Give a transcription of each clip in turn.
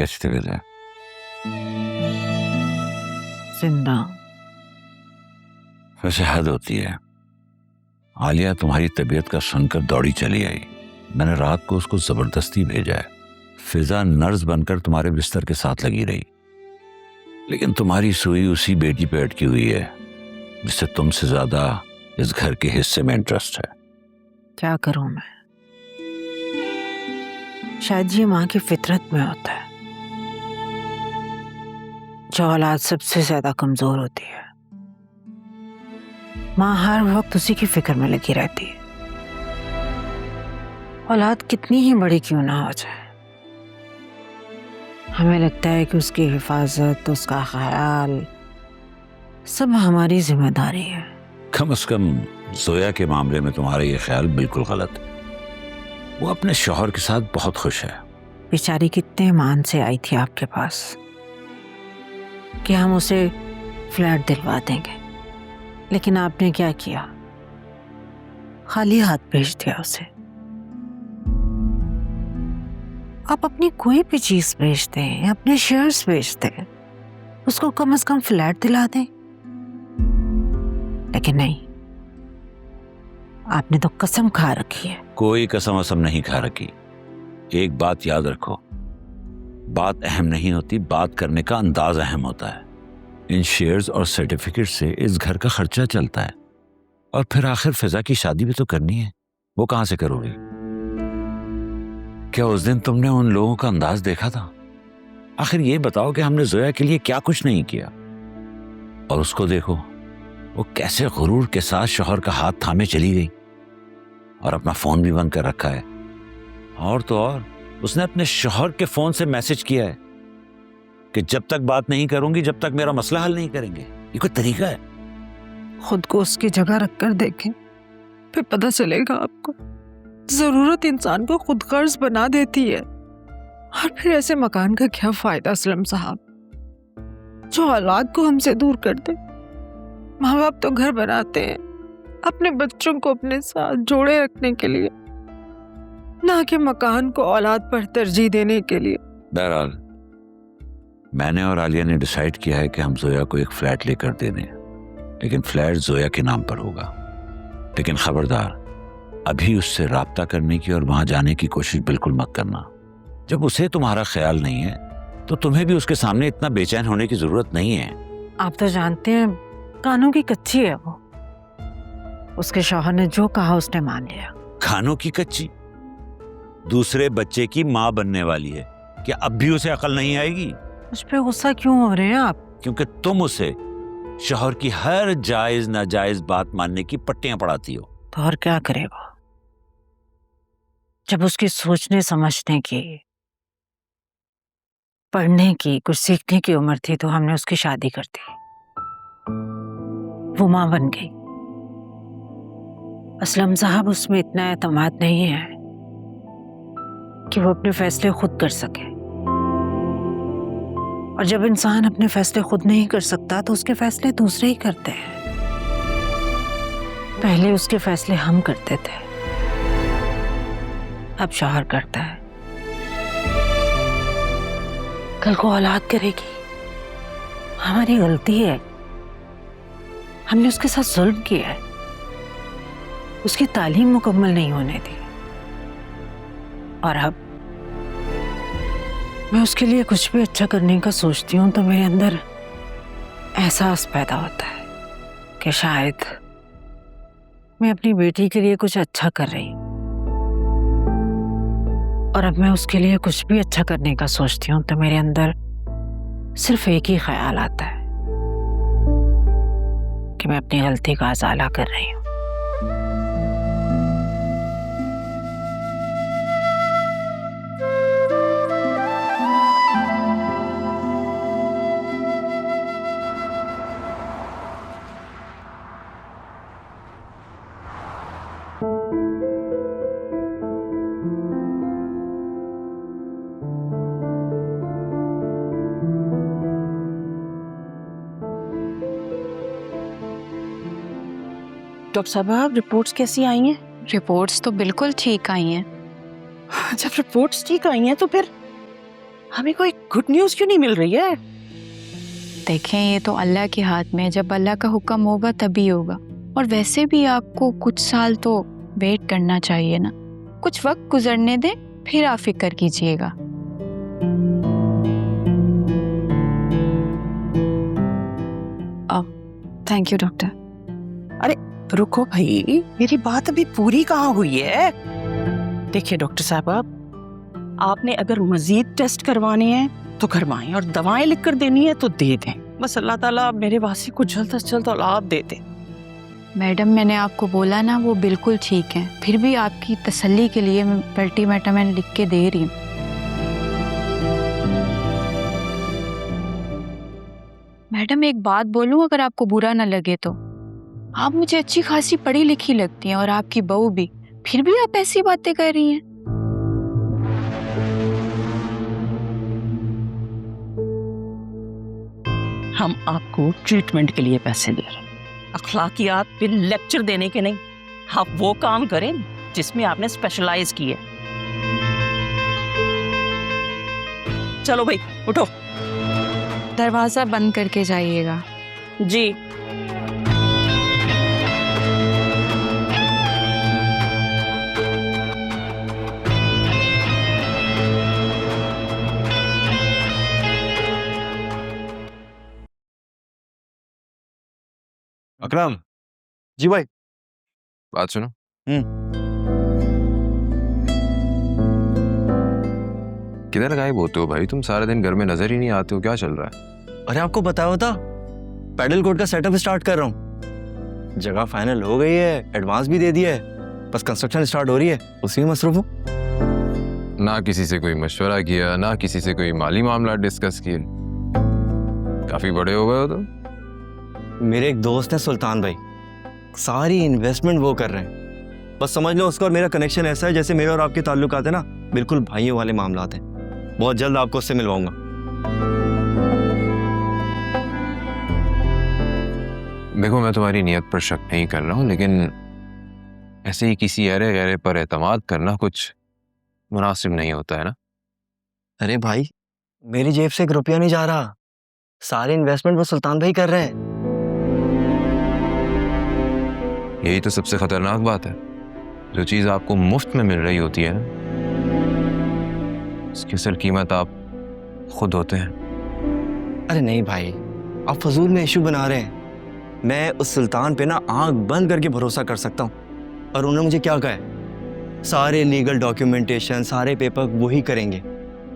कैसी तबीयत है? जिंदा। वैसे हद होती है। आलिया तुम्हारी तबीयत का सुनकर दौड़ी चली आई। मैंने रात को उसको जबरदस्ती भेजा है। फिजा नर्स बनकर तुम्हारे बिस्तर के साथ लगी रही, लेकिन तुम्हारी सुई उसी बेटी पे अटकी हुई है जिससे तुमसे ज्यादा इस घर के हिस्से में इंटरेस्ट है। क्या करूं मैं? शायद ये माँ की फितरत में होता है। जो औलाद सबसे ज्यादा कमजोर होती है, माँ हर वक्त उसी की फिक्र में लगी रहती है। औलाद कितनी ही बड़ी क्यों ना हो जाए, हमें लगता है कि उसकी हिफाजत, उसका ख्याल सब हमारी जिम्मेदारी है। कम से कम जोया के मामले में तुम्हारा ये ख्याल बिल्कुल गलत है। वो अपने शौहर के साथ बहुत खुश है। बेचारी कितने मान से आई थी आपके पास कि हम उसे फ्लैट दिलवा देंगे, लेकिन आपने क्या किया? खाली हाथ भेज दिया उसे। आप अपनी कोई भी चीज बेच दें, अपने शेयर्स बेच दें, उसको कम से कम फ्लैट दिला दें, लेकिन नहीं, आपने तो कसम खा रखी है। कोई कसम असम नहीं खा रखी। एक बात याद रखो, बात अहम नहीं होती, बात करने का अंदाज अहम होता है। इन शेयर्स और सर्टिफिकेट से इस घर का खर्चा चलता है, और फिर आखिर फिजा की शादी भी तो करनी है। वो कहां से करोगी? क्या उस दिन तुमने उन लोगों का अंदाज देखा था? आखिर ये बताओ कि हमने जोया के लिए क्या कुछ नहीं किया। और उसको देखो, वो कैसे गुरूर के साथ शौहर का हाथ थामे चली गई, और अपना फोन भी बंद कर रखा है। और तो और उसने अपने शौहर के फोन से मैसेज किया है कि जब तक बात नहीं करूंगी, जब तक मेरा मसला हल नहीं करेंगे। ये कोई तरीका है? खुद को उसकी जगह रखकर देखें, फिर पता चलेगा आपको। जरूरत इंसान को खुद गर्ज बना देती है। और फिर ऐसे मकान का क्या फायदा असलम साहब, जो औलाद को हमसे दूर कर दे। माँ बाप तो घर बनाते हैं अपने बच्चों को अपने साथ जोड़े रखने के लिए, ना कि मकान को औलाद पर तरजीह देने के लिए। बहरहाल मैंने और आलिया ने डिसाइड किया है कि हम जोया को एक फ्लैट लेकर दे दें, लेकिन फ्लैट जोया के नाम पर होगा। लेकिन खबरदार, अभी उससे राब्ता करने की और वहां जाने की कोशिश बिल्कुल मत करना। जब उसे तुम्हारा ख्याल नहीं है तो तुम्हें भी उसके सामने इतना बेचैन होने की जरूरत नहीं है। आप तो जानते हैं कानों की कच्ची है वो। उसके शौहर ने जो कहा उसने मान लिया। खानों की कच्ची? दूसरे बच्चे की माँ बनने वाली है, क्या अब भी उसे अकल नहीं आएगी? उस पे गुस्सा क्यों हो रहे हैं आप? क्योंकि तुम उसे शौहर की हर जायज नाजायज बात मानने की पट्टियां पढ़ाती हो। तो और क्या करेगा? जब उसकी सोचने समझने की, पढ़ने की, कुछ सीखने की उम्र थी तो हमने उसकी शादी कर दी। वो मां बन गई। असलम साहब, उसमें इतना एतमाद नहीं है कि वो अपने फैसले खुद कर सके। और जब इंसान अपने फैसले खुद नहीं कर सकता तो उसके फैसले दूसरे ही करते हैं। पहले उसके फैसले हम करते थे, अब शौहर करता है। कल को औलाद करेगी, हमारी गलती है, हमने उसके साथ जुल्म किया है, उसकी तालीम मुकम्मल नहीं होने दी। और अब मैं उसके लिए कुछ भी अच्छा करने का सोचती हूँ तो मेरे अंदर एहसास पैदा होता है कि शायद मैं अपनी बेटी के लिए कुछ अच्छा कर रही हूँ। और अब मैं उसके लिए कुछ भी अच्छा करने का सोचती हूँ तो मेरे अंदर सिर्फ एक ही ख्याल आता है कि मैं अपनी गलती का अज़ाला कर रही हूँ। डॉक्टर साहब, रिपोर्ट्स कैसी आई हैं? रिपोर्ट्स तो बिल्कुल ठीक आई हैं। जब रिपोर्ट्स ठीक आई हैं तो फिर हमें कोई गुड न्यूज क्यों नहीं मिल रही है? देखें, ये तो अल्लाह के हाथ में है, जब अल्लाह का हुक्म होगा तभी होगा। और वैसे भी आपको कुछ साल तो वेट करना चाहिए ना, कुछ वक्त गुजरने दें, फिर आप फिक्र कीजिएगा। Thank you doctor. अरे रुको भाई, मेरी बात अभी पूरी कहाँ हुई है? देखिए डॉक्टर साहब, आपने अगर मजीद टेस्ट करवाने हैं तो करवाएं, और दवाएं लिख कर देनी है तो दे दें। बस अल्लाह ताला मेरे वासी को जल्द से जल्द औलाद दे दे। मैडम, मैंने आपको बोला ना, वो बिल्कुल ठीक है। फिर भी आपकी तसल्ली के लिए मैं मल्टीविटामिन लिख के दे रही हूँ। मैडम, एक बात बोलूं, अगर आपको बुरा ना लगे तो, आप मुझे अच्छी खासी पढ़ी लिखी लगती हैं और आपकी बहू भी, फिर भी आप ऐसी बातें कर रही हैं। हम आपको ट्रीटमेंट के लिए पैसे दे रहे हैं, अखलाकियात पे लेक्चर देने के नहीं। आप वो काम करें जिसमें आपने स्पेशलाइज की है। चलो भाई उठो। दरवाजा बंद करके जाइएगा। जी। अकरम, जी भाई। बात सुनो। किधर गायब होते हो भाई? तुम सारे दिन घर में नजर ही नहीं आते हो, क्या चल रहा है? अरे आपको बताया था, पैडल कोर्ट का सेटअप स्टार्ट कर रहा हूँ। जगह फाइनल हो गई है, एडवांस भी दे दिया है, बस कंस्ट्रक्शन स्टार्ट हो रही है, उसी में मसरूफ हूँ। ना किसी से कोई मशवरा किया, ना किसी से कोई माली मामला डिस्कस किए। काफी बड़े हो गए हो तो। मेरे एक दोस्त है सुल्तान भाई, सारी इन्वेस्टमेंट वो कर रहे हैं। बस समझ लो उसका और मेरा कनेक्शन ऐसा है जैसे मेरे और आपके ताल्लुकात है ना, बिल्कुल भाइयों वाले मामलात हैं। बहुत जल्द आपको उससे मिलवाऊंगा। देखो, मैं तुम्हारी नीयत पर शक नहीं कर रहा हूँ, लेकिन ऐसे ही किसी अरे गहरे पर एतमाद करना कुछ मुनासिब नहीं होता है ना। अरे भाई, मेरी जेब से 1 रुपया नहीं जा रहा, सारी इन्वेस्टमेंट वो सुल्तान भाई कर रहे हैं। यही तो सबसे खतरनाक बात है। जो चीज आपको मुफ्त में मिल रही होती है ना, उसकी असल कीमत आप खुद होते हैं। अरे नहीं भाई, आप फजूल में इशू बना रहे हैं। मैं उस सुल्तान पे ना आंख बंद करके भरोसा कर सकता हूँ, और उन्होंने मुझे क्या कहा है, सारे लीगल डॉक्यूमेंटेशन, सारे पेपर वही करेंगे।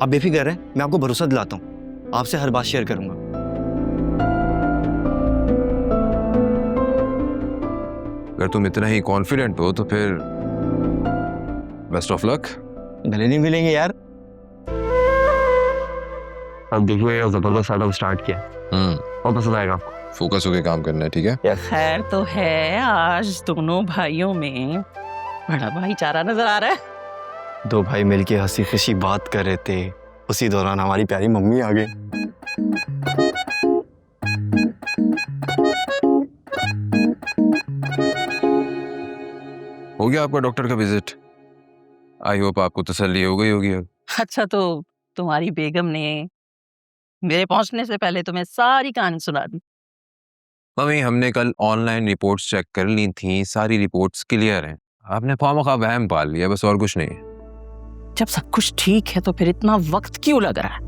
आप बेफिक्र रहें, मैं आपको भरोसा दिलाता हूँ, आपसे हर बात शेयर करूंगा। अगर तुम इतना ही कॉन्फिडेंट हो तो फिर बेस्ट ऑफ लक। गले नहीं मिलेंगे यार। अब देखो, ये जबरदस्त सेटअप स्टार्ट किया, और पसंद आएगा आपको। फोकस होके काम करना है, ठीक है? खैर तो है, आज दोनों भाइयों में बड़ा भाईचारा नजर आ रहा है। 2 भाई मिलके हंसी खुशी बात कर रहे थे, उसी दौरान हमारी प्यारी मम्मी आ गई। हो गया आपका डॉक्टर का विजिट? आई होप आपको तसल्ली हो गई होगी अब। अच्छा, तो तुम्हारी बेगम ने मेरे पहुंचने से पहले तुम्हें सारी कहानी सुना दी? मम्मी, हमने कल ऑनलाइन रिपोर्ट्स चेक कर ली थी, सारी रिपोर्ट्स क्लियर हैं। आपने ख्वामखा वहम पाल लिया, बस और कुछ नहीं है। जब सब कुछ ठीक है तो फिर इतना वक्त क्यों लग रहा है?